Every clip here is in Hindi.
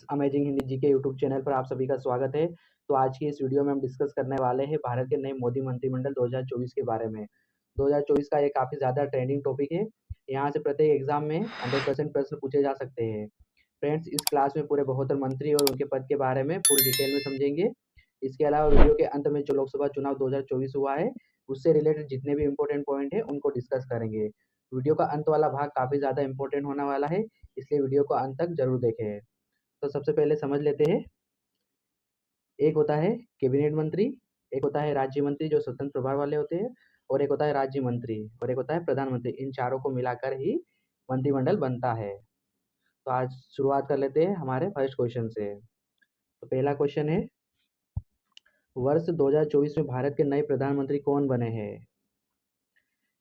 अमेजिंग हिंदी जी के यूट्यूब चैनल पर आप सभी का स्वागत है। तो आज की इस वीडियो में हम डिस्कस करने वाले हैं भारत के नए मोदी मंत्रिमंडल 2024 के बारे में। 2024 का ये काफ़ी ज़्यादा ट्रेंडिंग टॉपिक है। यहाँ से प्रत्येक एग्जाम में 100% प्रश्न पूछे जा सकते हैं। फ्रेंड्स, इस क्लास में पूरे 72 मंत्री और उनके पद के बारे में पूरी डिटेल में समझेंगे। इसके अलावा वीडियो के अंत में जो लोकसभा चुनाव 2024 हुआ है, उससे रिलेटेड जितने भी इम्पोर्टेंट पॉइंट है उनको डिस्कस करेंगे। वीडियो का अंत वाला भाग काफ़ी ज़्यादा इंपॉर्टेंट होने वाला है, इसलिए वीडियो को अंत तक जरूर देखें। तो सबसे पहले समझ लेते हैं। एक होता है कैबिनेट मंत्री, एक होता है राज्य मंत्री जो स्वतंत्र प्रभार वाले होते हैं, और एक होता है राज्य मंत्री, और एक होता है प्रधानमंत्री। इन चारों को मिलाकर ही मंत्रिमंडल बनता है। तो आज शुरुआत कर लेते हैं हमारे फर्स्ट क्वेश्चन से। तो पहला क्वेश्चन है, वर्ष 2024 में भारत के नए प्रधानमंत्री कौन बने हैं?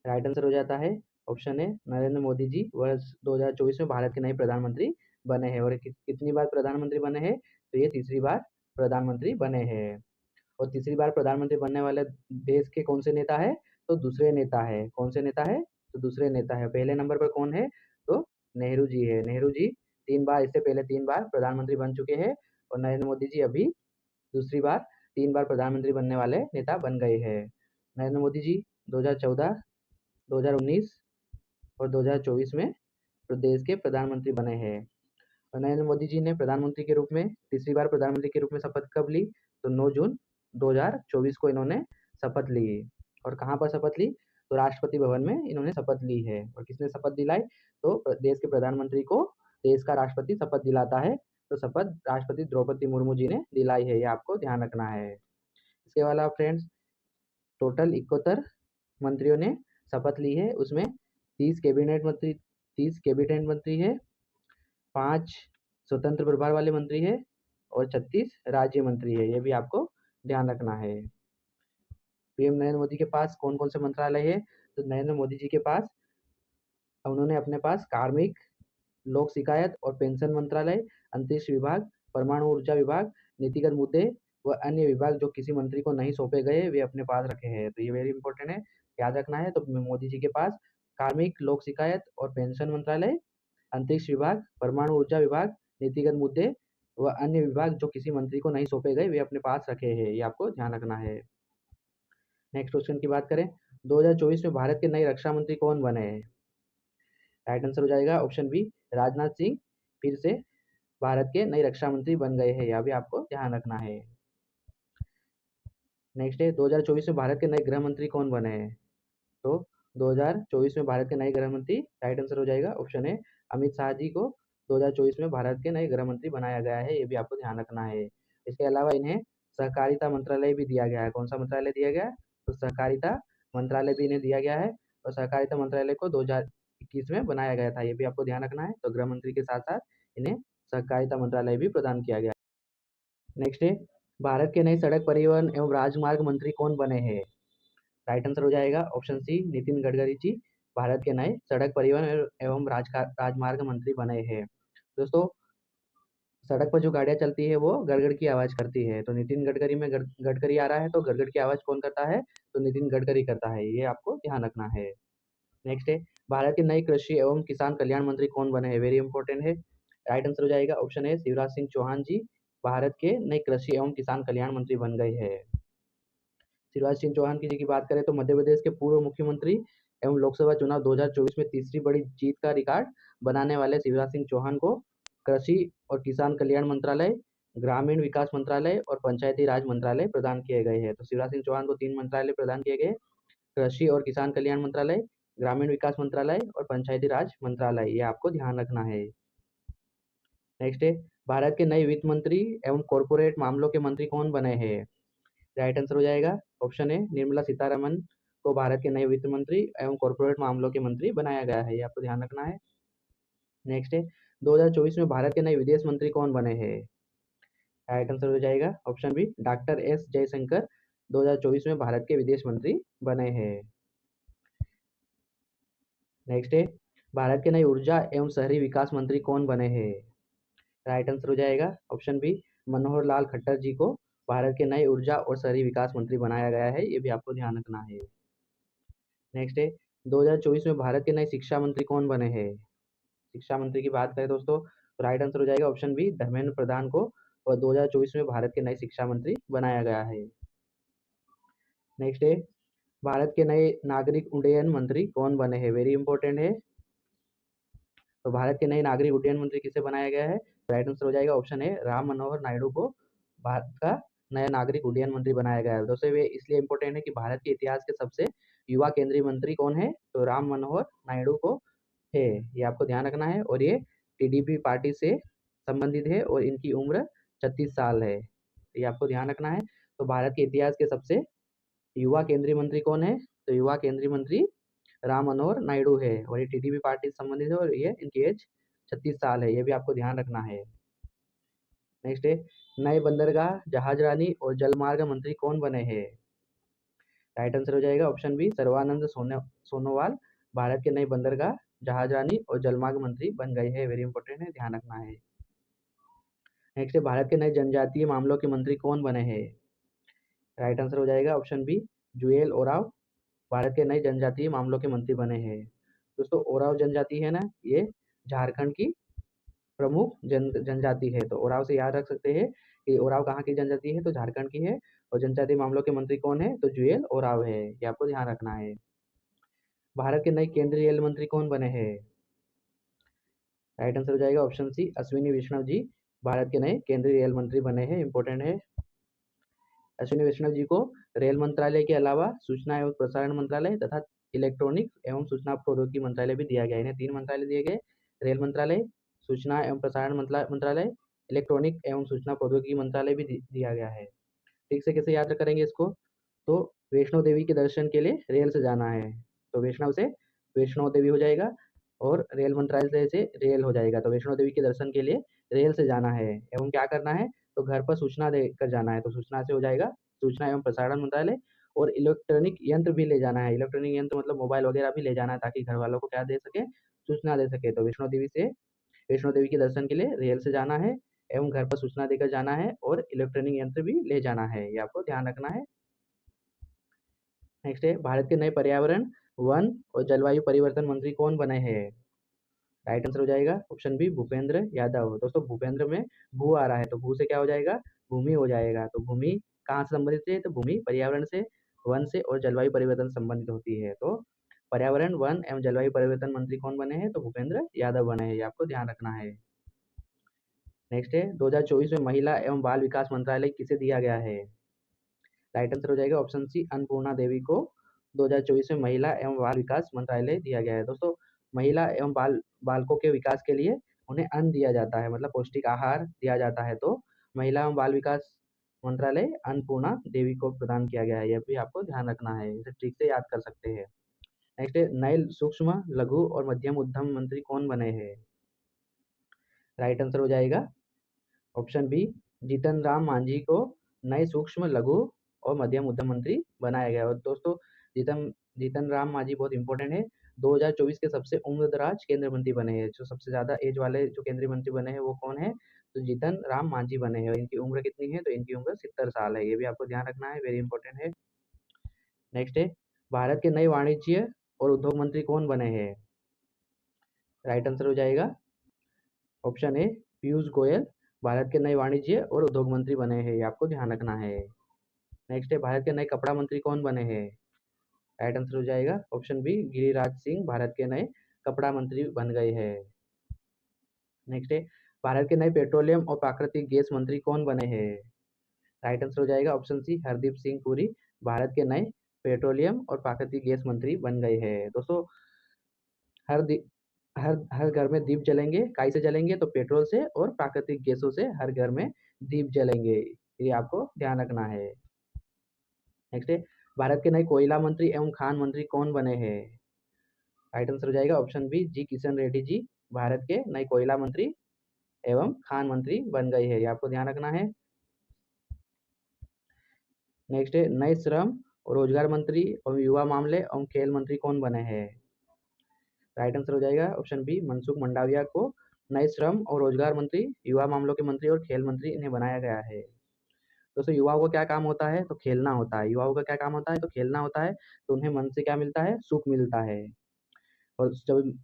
राइट आंसर हो जाता है ऑप्शन है नरेंद्र मोदी जी वर्ष 2024 में भारत के नए प्रधानमंत्री बने हैं। और कितनी बार प्रधानमंत्री बने हैं? तो ये तीसरी बार प्रधानमंत्री बने हैं। और तीसरी बार प्रधानमंत्री बनने वाले देश के कौन से नेता है? तो दूसरे नेता है। कौन से नेता है? तो दूसरे नेता है। पहले नंबर पर कौन है? तो नेहरू जी है। नेहरू जी तीन बार, इससे पहले 3 बार प्रधानमंत्री बन चुके हैं, और नरेंद्र मोदी जी अभी दूसरी बार 3 बार प्रधानमंत्री बनने वाले नेता बन गए हैं। नरेंद्र मोदी जी 2014, 2019 और 2024 में प्रदेश के प्रधानमंत्री बने हैं। और नरेंद्र मोदी जी ने प्रधानमंत्री के रूप में तीसरी बार प्रधानमंत्री के रूप में शपथ कब ली? तो 9 जून 2024 को इन्होंने शपथ ली। और कहाँ पर शपथ ली? तो राष्ट्रपति भवन में इन्होंने शपथ ली है। और किसने शपथ दिलाई? तो देश के प्रधानमंत्री को देश का राष्ट्रपति शपथ दिलाता है। तो शपथ राष्ट्रपति द्रौपदी मुर्मू जी ने दिलाई है, ये आपको ध्यान रखना है। इसके अलावा फ्रेंड्स, टोटल 71 मंत्रियों ने शपथ ली है। उसमें 30 कैबिनेट मंत्री है, 5 स्वतंत्र प्रभार वाले मंत्री है, और 36 राज्य मंत्री है। ये भी आपको ध्यान रखना है। पीएम नरेंद्र मोदी के पास कौन कौन से मंत्रालय है? तो नरेंद्र मोदी जी के पास, उन्होंने अपने पास कार्मिक, लोक शिकायत और पेंशन मंत्रालय, अंतरिक्ष विभाग, परमाणु ऊर्जा विभाग, नीतिगत मुद्दे व अन्य विभाग जो किसी मंत्री को नहीं सौंपे गए वे अपने पास रखे हैं। तो ये वेरी इंपॉर्टेंट है, याद रखना है। तो मोदी जी के पास कार्मिक, लोक शिकायत और पेंशन मंत्रालय, अंतरिक्ष विभाग, परमाणु ऊर्जा विभाग, नीतिगत मुद्दे व अन्य विभाग जो किसी मंत्री को नहीं सौंपे गए वे अपने पास रखे हैं, ये आपको ध्यान रखना है। नेक्स्ट क्वेश्चन की बात करें, 2024 में भारत के नए रक्षा मंत्री कौन बने हैं? राइट आंसर हो जाएगा ऑप्शन बी, राजनाथ सिंह फिर से भारत के नए रक्षा मंत्री बन गए हैं, यह भी आपको ध्यान रखना है। नेक्स्ट है, 2024 में भारत के नए गृह मंत्री कौन बने हैं? तो 2024 में भारत के नए गृह मंत्री, राइट आंसर हो जाएगा ऑप्शन है अमित शाह जी को 2024 में भारत के नए गृह मंत्री बनाया गया है, ये भी आपको ध्यान रखना है। इसके अलावा इन्हें सहकारिता मंत्रालय भी दिया गया है। कौन सा मंत्रालय दिया गया? तो सहकारिता मंत्रालय भी इन्हें दिया गया है, और सहकारिता मंत्रालय को 2021 में बनाया गया था, ये भी आपको ध्यान रखना है। तो गृह मंत्री के साथ साथ इन्हें सहकारिता मंत्रालय भी प्रदान किया गया। नेक्स्ट है, भारत के नए सड़क परिवहन एवं राजमार्ग मंत्री कौन बने हैं? राइट आंसर हो जाएगा ऑप्शन सी, नितिन गडकरी जी भारत के नए सड़क परिवहन एवं राजमार्ग मंत्री बने हैं। दोस्तों, सड़क पर जो गाड़ियां चलती है वो गड़गड़ की आवाज करती है। तो नितिन गडकरी में गडकरी आ रहा है, तो गड़गड़ की आवाज कौन करता है? तो नितिन गडकरी करता है, ये आपको ध्यान रखना है। नेक्स्ट है, भारत के नए कृषि एवं किसान कल्याण मंत्री कौन बने हैं? वेरी इंपॉर्टेंट है। राइट आंसर हो जाएगा ऑप्शन है शिवराज सिंह चौहान जी भारत के नए कृषि एवं किसान कल्याण मंत्री बन गए हैं। शिवराज सिंह चौहान की बात करें तो मध्य प्रदेश के पूर्व मुख्यमंत्री एवं लोकसभा चुनाव 2024 में तीसरी बड़ी जीत का रिकॉर्ड बनाने वाले शिवराज सिंह चौहान को कृषि और किसान कल्याण मंत्रालय, ग्रामीण विकास मंत्रालय और पंचायती राज मंत्रालय प्रदान किए गए हैं। तो शिवराज सिंह चौहान को 3 मंत्रालय प्रदान किए गए, कृषि और किसान कल्याण मंत्रालय, ग्रामीण विकास मंत्रालय और पंचायती राज मंत्रालय, ये आपको ध्यान रखना है। नेक्स्ट है, भारत के नए वित्त मंत्री एवं कॉरपोरेट मामलों के मंत्री कौन बने हैं? राइट आंसर हो जाएगा ऑप्शन है निर्मला सीतारमन को भारत के नए वित्त मंत्री एवं कॉरपोरेट मामलों के मंत्री बनाया गया है, ये आपको ध्यान रखना है। नेक्स्ट है, 2024 में भारत के नए विदेश मंत्री कौन बने हैं? राइट आंसर हो जाएगा option B, doctor S Jaishankar 2024 में भारत के विदेश मंत्री बने हैं। नेक्स्ट है, भारत के नए ऊर्जा एवं शहरी विकास मंत्री कौन बने हैं? राइट आंसर हो जाएगा ऑप्शन बी, मनोहर लाल खट्टर जी को भारत के नए ऊर्जा और शहरी विकास मंत्री बनाया गया है, ये भी आपको ध्यान रखना है। नेक्स्ट है, 2024 में भारत के नए शिक्षा मंत्री कौन बने हैं? शिक्षा मंत्री की बात करें दोस्तों, तो राइट आंसर हो जाएगा ऑप्शन बी, धर्मेंद्र प्रधान को और 2024 में भारत के नए शिक्षा मंत्री बनाया गया है। नेक्स्ट है, भारत के नए नागरिक उड्डयन मंत्री कौन बने हैं? वेरी इंपॉर्टेंट है। तो भारत के नए नागरिक उड्डयन मंत्री किसे बनाया गया है? राइट आंसर हो जाएगा ऑप्शन है, राम मनोहर नायडू को भारत का नया नागरिक उड्डयन मंत्री बनाया गया है। दोस्तों, वे इसलिए इंपॉर्टेंट है कि भारत के इतिहास के सबसे युवा केंद्रीय मंत्री कौन है? तो राम मनोहर नायडू को है, ये आपको ध्यान रखना है। और ये टीडीपी पार्टी से संबंधित है और इनकी उम्र 36 साल है, ये आपको ध्यान रखना है। तो भारत के इतिहास के सबसे युवा केंद्रीय मंत्री कौन है? तो युवा केंद्रीय मंत्री राम मनोहर नायडू है और ये टीडीपी पार्टी से संबंधित है और ये इनकी एज 36 साल है, ये भी आपको ध्यान रखना है। नेक्स्ट है, नए बंदरगाह, जहाजरानी और जलमार्ग मंत्री कौन बने हैं? राइट आंसर हो जाएगा ऑप्शन बी, सर्बानंद सोनोवाल भारत के नए बंदरगाह, जहाजरानी और जलमार्ग मंत्री बन गए हैं। वेरी इंपॉर्टेंट है, ध्यान रखना है। नेक्स्ट है, भारत के नए जनजातीय मामलों के मंत्री कौन बने हैं? राइट आंसर हो जाएगा ऑप्शन बी, जुएल ओराव भारत के नए जनजातीय मामलों के मंत्री बने हैं। दोस्तों, ओराव जनजाति है ना, ये झारखंड की प्रमुख जनजाति है। तो ओराव से याद रख सकते हैं कि ओराव कहाँ की जनजाति है? तो झारखंड की है। और जनजातीय मामलों के मंत्री कौन है? तो जुएल ओराव है, ये आपको ध्यान रखना है। भारत के नए केंद्रीय रेल मंत्री कौन बने हैं? राइट आंसर हो जाएगा ऑप्शन सी, अश्विनी वैष्णव जी भारत के नए केंद्रीय रेल मंत्री बने हैं। इंपॉर्टेंट है। अश्विनी वैष्णव जी को रेल मंत्रालय के अलावा सूचना एवं प्रसारण मंत्रालय तथा इलेक्ट्रॉनिक एवं सूचना प्रौद्योगिकी मंत्रालय भी दिया गया है। इन्हें 3 मंत्रालय दिए गए, रेल मंत्रालय, सूचना एवं प्रसारण मंत्रालय, इलेक्ट्रॉनिक एवं सूचना प्रौद्योगिकी मंत्रालय भी दिया गया है। ठीक से कैसे याद करेंगे इसको? तो वैष्णो देवी के दर्शन के लिए रेल से जाना है, तो वैष्णव से वैष्णो देवी हो जाएगा और रेल मंत्रालय से रेल हो जाएगा। तो वैष्णो देवी के दर्शन के लिए रेल से जाना है एवं क्या करना है? तो घर पर सूचना देकर जाना है, तो सूचना से हो जाएगा सूचना एवं प्रसारण मंत्रालय। और इलेक्ट्रॉनिक यंत्र भी ले जाना है, इलेक्ट्रॉनिक यंत्र मतलब मोबाइल वगैरह भी ले जाना है ताकि घर वालों को क्या दे सके? सूचना दे सके। तो वैष्णो देवी के दर्शन के लिए रेल से जाना है एवं घर पर सूचना देकर जाना है और इलेक्ट्रॉनिक यंत्र भी ले जाना है, ये आपको ध्यान रखना है। नेक्स्ट है, भारत के नए पर्यावरण, वन और जलवायु परिवर्तन मंत्री कौन बने हैं? राइट आंसर हो जाएगा ऑप्शन बी, भूपेंद्र यादव। दोस्तों, भूपेंद्र में भू आ रहा है, तो भू से क्या हो जाएगा? भूमि हो जाएगा। तो भूमि कहाँ से संबंधित है? तो भूमि पर्यावरण से, वन से और जलवायु परिवर्तन संबंधित होती है। तो पर्यावरण, वन एवं जलवायु परिवर्तन मंत्री कौन बने हैं? तो भूपेंद्र यादव बने हैं, ये आपको ध्यान रखना है। नेक्स्ट है, 2024 में महिला एवं बाल विकास मंत्रालय किसे दिया गया है? राइट आंसर हो जाएगा ऑप्शन सी, अन्नपूर्णा देवी को 2024 में महिला एवं बाल विकास मंत्रालय दिया गया है। दोस्तों, महिला एवं बालकों के विकास के लिए उन्हें अन्न दिया जाता है, मतलब पौष्टिक आहार दिया जाता है। तो महिला एवं बाल विकास मंत्रालय अन्नपूर्णा देवी को प्रदान किया गया है, यह भी आपको ध्यान रखना है, इसे ठीक से याद कर सकते हैं। नेक्स्ट है, नए सूक्ष्म लघु और मध्यम उद्यम मंत्री कौन बने हैं? राइट आंसर हो जाएगा ऑप्शन बी, जीतन राम मांझी को नए सूक्ष्म लघु और मध्यम उद्यम मंत्री बनाया गया। और दोस्तों, जीतन जीतन राम मांझी बहुत इंपॉर्टेंट है, 2024 के सबसे उम्रदराज केंद्रीय मंत्री बने हैं। जो सबसे ज्यादा एज वाले जो केंद्रीय मंत्री बने हैं वो कौन है? तो जीतन राम मांझी बने हैं और इनकी उम्र कितनी है? तो इनकी उम्र 70 साल है, ये भी आपको ध्यान रखना है, वेरी इंपॉर्टेंट है। नेक्स्ट है, भारत के नए वाणिज्य और उद्योग मंत्री कौन बने हैं? राइट आंसर हो जाएगा ऑप्शन ए, पीयूष गोयल भारत के नए वाणिज्य और उद्योग मंत्री बने हैं, ये आपको ध्यान रखना है। नेक्स्ट है, भारत के नए कपड़ा मंत्री कौन बने हैं? राइट आंसर हो जाएगा ऑप्शन बी, गिरिराज सिंह भारत के नए कपड़ा मंत्री बन गए हैं। नेक्स्ट है, भारत के नए पेट्रोलियम और प्राकृतिक गैस मंत्री कौन बने हैं? राइट आंसर हो जाएगा ऑप्शन सी, हरदीप सिंह पुरी भारत के नए पेट्रोलियम और प्राकृतिक गैस मंत्री बन गए हैं। दोस्तों, हर दि- हर हर घर में दीप जलेंगे, काई से जलेंगे? तो पेट्रोल से और प्राकृतिक गैसों से हर घर में दीप जलेंगे, ये आपको ध्यान रखना है। नेक्स्ट है, भारत के नए कोयला मंत्री एवं खान मंत्री कौन बने हैं? राइट आंसर हो जाएगा ऑप्शन बी, जी किशन रेड्डी जी भारत के नए कोयला मंत्री एवं खान मंत्री बन गए हैं, ये आपको ध्यान रखना है। नेक्स्ट है, नए श्रम और रोजगार मंत्री और युवा मामले एवं खेल मंत्री कौन बने हैं? राइट आंसर हो जाएगा ऑप्शन बी, मनसुख मंडाविया को नए श्रम और रोजगार मंत्री, युवा मामलों के मंत्री और खेल मंत्री इन्हें बनाया गया है। दोस्तों, युवाओं का क्या काम होता है? तो खेलना होता है। युवाओं का क्या काम होता है? तो खेलना होता है। तो उन्हें मन से क्या मिलता है? सुख मिलता है। और जब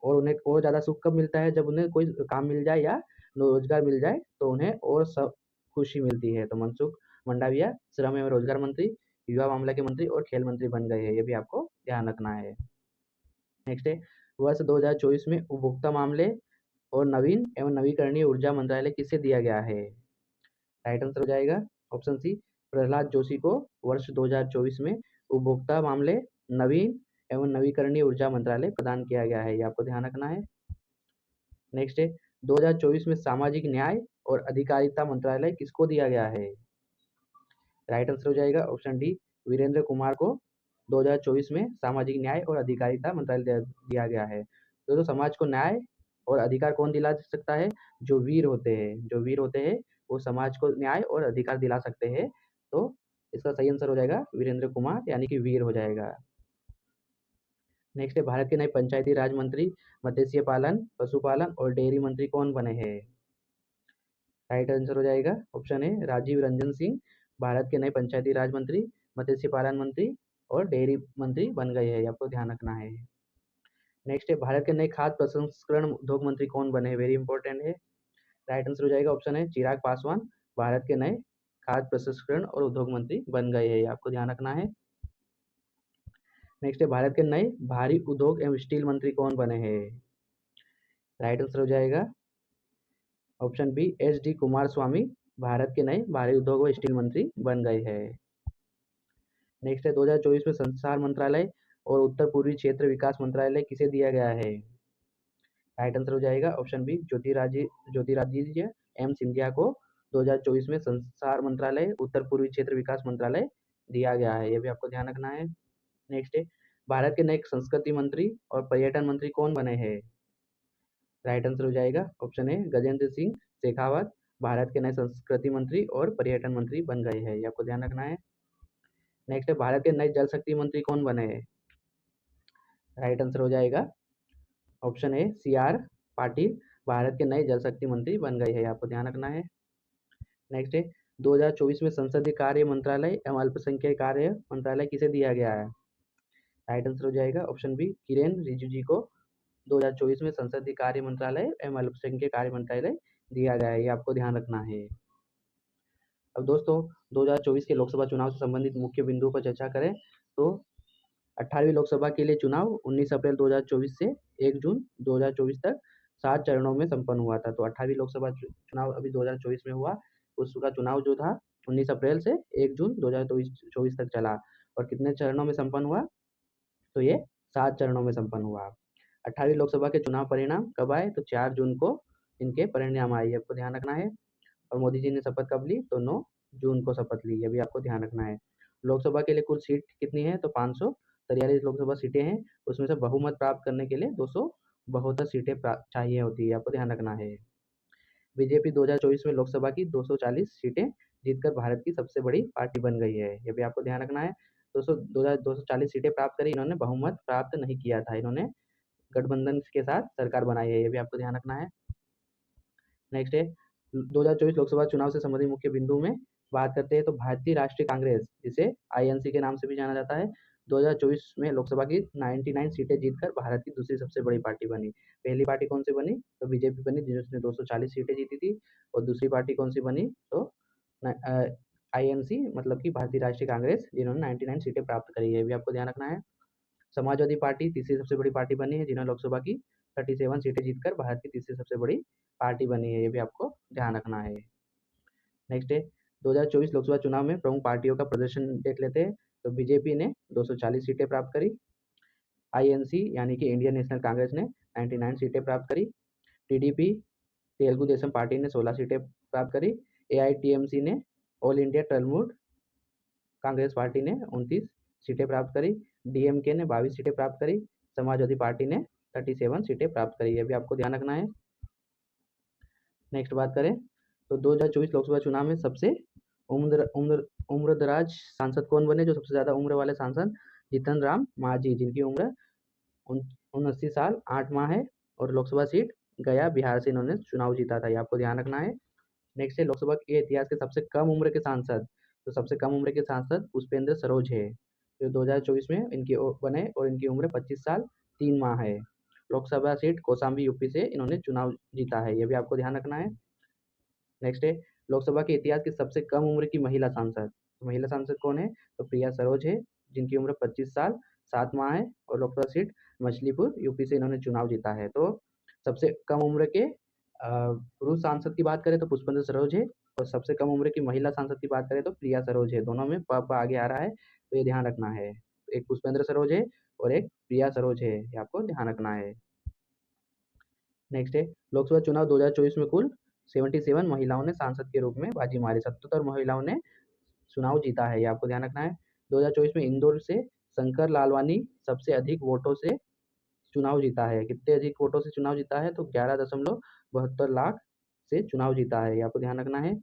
और उन्हें और ज़्यादा सुख कब मिलता है, जब उन्हें कोई काम मिल जाए या रोज़गार मिल जाए, तो उन्हें और सब खुशी मिलती है। तो मनसुख मंडाविया श्रम एवं रोज़गार मंत्री, युवा मामला के मंत्री और खेल मंत्री बन गए हैं। ये भी आपको ध्यान रखना है। नेक्स्ट है, वर्ष 2024 में उपभोक्ता मामले और नवीन एवं नवीकरणीय ऊर्जा मंत्रालय किसे दिया गया है? राइट आंसर हो जाएगा ऑप्शन सी, प्रहलाद जोशी को वर्ष 2024 में उपभोक्ता मामले, नवीन एवं नवीकरणीय ऊर्जा मंत्रालय प्रदान किया गया है। ये आपको ध्यान रखना है। नेक्स्ट है, 2024 में सामाजिक न्याय और अधिकारिता मंत्रालय किसको दिया गया है? राइट आंसर हो जाएगा ऑप्शन डी, वीरेंद्र कुमार को 2024 में सामाजिक न्याय और अधिकारिता मंत्रालय दिया गया है। दोस्तों, समाज को न्याय और अधिकार कौन दिला सकता है? जो वीर होते हैं, जो वीर होते हैं वो समाज को न्याय और अधिकार दिला सकते हैं। तो इसका सही आंसर हो जाएगा वीरेंद्र कुमार, यानी कि वीर हो जाएगा। नेक्स्ट है, भारत के नए पंचायती राज मंत्री, मत्स्य पालन, पशुपालन और डेयरी मंत्री कौन बने हैं? राइट आंसर हो जाएगा ऑप्शन ए, राजीव रंजन सिंह भारत के नए पंचायती राज मंत्री, मत्स्य पालन मंत्री और डेयरी मंत्री बन गए हैं। आपको ध्यान रखना है। नेक्स्ट है, भारत के नए खाद्य प्रसंस्करण उद्योग मंत्री कौन बने हैं? वेरी इंपॉर्टेंट है। राइट आंसर हो जाएगा ऑप्शन है, चिराग पासवान भारत के नए खाद्य प्रसंस्करण और उद्योग मंत्री बन गए हैं। आपको ध्यान रखना है। नेक्स्ट है, भारत के नए भारी उद्योग एवं स्टील मंत्री कौन बने हैं? राइट आंसर हो जाएगा option B, H D Kumaraswamy Bharat के नए भारी उद्योग व स्टील मंत्री बन गए हैं। नेक्स्ट है, 2024 में संचार मंत्रालय और उत्तर पूर्वी क्षेत्र विकास मंत्रालय किसे दिया गया है? राइट आंसर हो जाएगा option B, Jyotiraditya M Scindia को 2024 में संचार मंत्रालय, उत्तर पूर्वी क्षेत्र विकास मंत्रालय दिया गया है। ये भी आपको ध्यान रखना है। नेक्स्ट है, भारत के नए संस्कृति मंत्री और पर्यटन मंत्री कौन बने हैं? राइट आंसर हो जाएगा ऑप्शन ए, गजेंद्र सिंह शेखावत भारत के नए संस्कृति मंत्री और पर्यटन मंत्री बन गए हैं। ये आपको ध्यान रखना है। नेक्स्ट है, भारत के नए जल शक्ति मंत्री कौन बने हैं? राइट आंसर हो जाएगा option A, C R Patil Bharat के नए जल शक्ति मंत्री बन गए हैं। आपको ध्यान रखना है। नेक्स्ट है, 2024 में संसदीय कार्य मंत्रालय एवं अल्पसंख्यक कार्य मंत्रालय किसे दिया गया है? राइट आंसर हो जाएगा ऑप्शन बी, किरेन रिजिजू को 2024 में संसदीय कार्य मंत्रालय एवं अल्पसंख्यक कार्य मंत्रालय दिया गया है। ये आपको ध्यान रखना है। अब दोस्तों, 2024 के लोकसभा चुनाव से संबंधित मुख्य बिंदुओं पर चर्चा करें तो 18वीं लोकसभा के लिए चुनाव 19 अप्रैल 2024 से 1 जून 2024 तक 7 चरणों में संपन्न हुआ था। तो 18वीं लोकसभा चुनाव अभी 2024 में हुआ, उसका चुनाव जो था 19 अप्रैल से 1 जून 2024 तक चला। और कितने चरणों में संपन्न हुआ? तो ये 7 चरणों में संपन्न हुआ। 18वीं लोकसभा के चुनाव परिणाम कब आए? तो 4 जून को इनके परिणाम आए। आपको ध्यान रखना है। और मोदी जी ने शपथ कब ली? तो 9 जून को शपथ ली। ये भी आपको ध्यान रखना है। लोकसभा के लिए कुल सीट कितनी है? तो 543 लोकसभा सीटें हैं। उसमें से बहुमत प्राप्त करने के लिए 272 सीटें चाहिए होती है। आपको ध्यान रखना है। बीजेपी 2024 में लोकसभा की 240 सीटें जीतकर भारत की सबसे बड़ी पार्टी बन गई है। ये भी आपको ध्यान रखना है। 240 सीटें प्राप्त करी, इन्होंने बहुमत प्राप्त नहीं किया था। इन्होंने गठबंधन के साथ सरकार बनाई है। ये भी आपको ध्यान रखना है। नेक्स्ट है, 2024 लोकसभा चुनाव से संबंधित मुख्य बिंदु में बात करते हैं तो भारतीय राष्ट्रीय कांग्रेस, जिसे आईएनसी के नाम से भी जाना जाता है, 2024 में लोकसभा की 99 सीटें जीतकर भारत की दूसरी सबसे बड़ी पार्टी बनी। पहली पार्टी कौन सी बनी? तो बीजेपी बनी, जिसने 240 सीटें जीती थी। और दूसरी पार्टी कौन सी बनी? तो आईएनसी, मतलब कि भारतीय राष्ट्रीय कांग्रेस, जिन्होंने 99 सीटें प्राप्त करी है। ये भी आपको ध्यान रखना है। समाजवादी पार्टी तीसरी सबसे बड़ी पार्टी बनी है, जिन्होंने लोकसभा की 37 सीटें जीतकर भारत की तीसरी सबसे बड़ी पार्टी बनी है। ये भी आपको ध्यान रखना है। नेक्स्ट है, 2024 लोकसभा चुनाव में प्रमुख पार्टियों का प्रदर्शन देख लेते हैं। तो बीजेपी ने 240 सीटें प्राप्त करी। आईएनसी यानी कि इंडियन नेशनल कांग्रेस ने 99 सीटें प्राप्त करी। टीडीपी तेलुगु देशम पार्टी ने 16 सीटें प्राप्त करी। एआईटीएमसी ने, all India Trinamool Congress party ने 29 सीटें प्राप्त करी। डीएमके ने 22 सीटें प्राप्त करी। समाजवादी पार्टी ने 37 सीटें प्राप्त करी। ये भी आपको ध्यान रखना है। नेक्स्ट बात करें तो 2024 लोकसभा चुनाव में सबसे उम्रदराज सांसद कौन बने? जो सबसे ज्यादा उम्र वाले सांसद, जीतन राम मांझी, जिनकी उम्र 79 साल 8 माह है। और लोकसभा सीट गया बिहार से इन्होंने चुनाव जीता था। ये आपको ध्यान रखना है। नेक्स्ट है, लोकसभा के इतिहास के सबसे कम उम्र के सांसद। तो सबसे कम उम्र के सांसद पुष्पेंद्र सरोज है, जो 2024 में इनकी बने और इनकी उम्र 25 साल 3 माह है। लोकसभा सीट कौशाम्बी यूपी से इन्होंने चुनाव जीता है, ये भी आपको ध्यान रखना है। नेक्स्ट है, लोकसभा के इतिहास की सबसे कम उम्र की महिला सांसद। तो महिला सांसद कौन है? तो प्रिया सरोज है, जिनकी उम्र 25 साल 7 माह है और लोकसभा सीट मछलीपुर यूपी से इन्होंने चुनाव जीता है। तो सबसे कम उम्र के पुरुष सांसद की बात करें तो पुष्पेंद्र सरोज है, और सबसे कम उम्र की महिला सांसद की बात करें तो प्रिया सरोज है। दोनों में प आगे आ रहा है, तो ये ध्यान रखना है। एक पुष्पेंद्र सरोज है और एक प्रिया सरोज है, ये आपको ध्यान रखना है। नेक्स्ट है, लोकसभा चुनाव 2024 में कुल 77 महिलाओं ने सांसद के रूप में बाजी मारी, 77 महिलाओं ने चुनाव जीता है, ये आपको ध्यान रखना है। 2024 में इंदौर से शंकर लालवानी सबसे अधिक वोटों से चुनाव जीता है। कितने अधिक वोटों से चुनाव जीता है? तो 11.72 लाख से चुनाव जीता है, ये आपको ध्यान रखना है।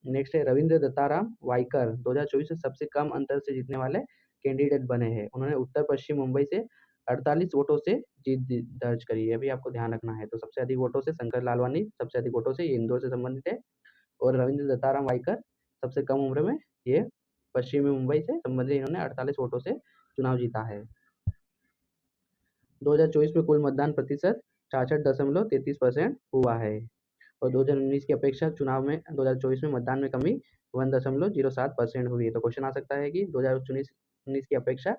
नेक्स्ट है, रविंद्र दत्ताराम वाइकर 2024 से सबसे कम अंतर से जीतने वाले कैंडिडेट बने हैं। उन्होंने उत्तर पश्चिम मुंबई से 48 वोटों से जीत दर्ज करी है, भी आपको ध्यान रखना है। तो सबसे अधिक वोटों से शंकर लालवानी, सबसे अधिक वोटों से ये इंदौर से संबंधित है, और रविंद्र दत्ताराम वाइकर सबसे कम उम्र में ये पश्चिमी मुंबई से संबंधित, इन्होंने 48 वोटों से चुनाव जीता है। 2024 में कुल मतदान प्रतिशत 66.33% हुआ है, और 2019 की अपेक्षा चुनाव में 2024 में मतदान में कमी 1.07% हुई है। तो क्वेश्चन आ सकता है कि 2019 की अपेक्षा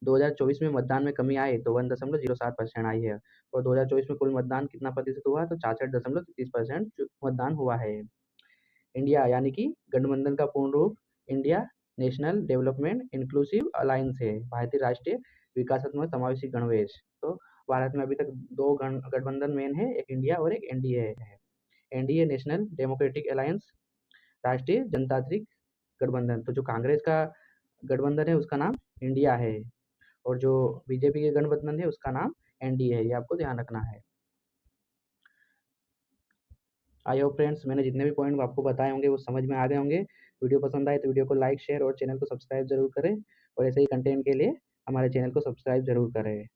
2024 में मतदान में कमी आई तो 1.07% आई है, और 2024 में कुल मतदान कितना प्रतिशत हुआ? तो 66.33% मतदान हुआ है। इंडिया यानी कि गठबंधन का पूर्ण रूप India national development inclusive alliance है, भारतीय राष्ट्रीय विकासात्मक समावेशी गणवेश। तो भारत में अभी तक दो गठबंधन मेन है, एक इंडिया और एक एनडीए है। एनडीए नेशनल डेमोक्रेटिक अलायंस, राष्ट्रीय जनतांत्रिक गठबंधन। तो जो कांग्रेस का गठबंधन है उसका नाम इंडिया है, और जो बीजेपी के गठबंधन है उसका नाम एनडीए है, ये आपको ध्यान रखना है। आई होप फ्रेंड्स, मैंने जितने भी पॉइंट आपको बताए होंगे वो समझ में आ गए होंगे। वीडियो पसंद आए तो वीडियो को लाइक शेयर और चैनल को सब्सक्राइब जरूर करें, और ऐसे ही कंटेंट के लिए हमारे चैनल को सब्सक्राइब जरूर करें।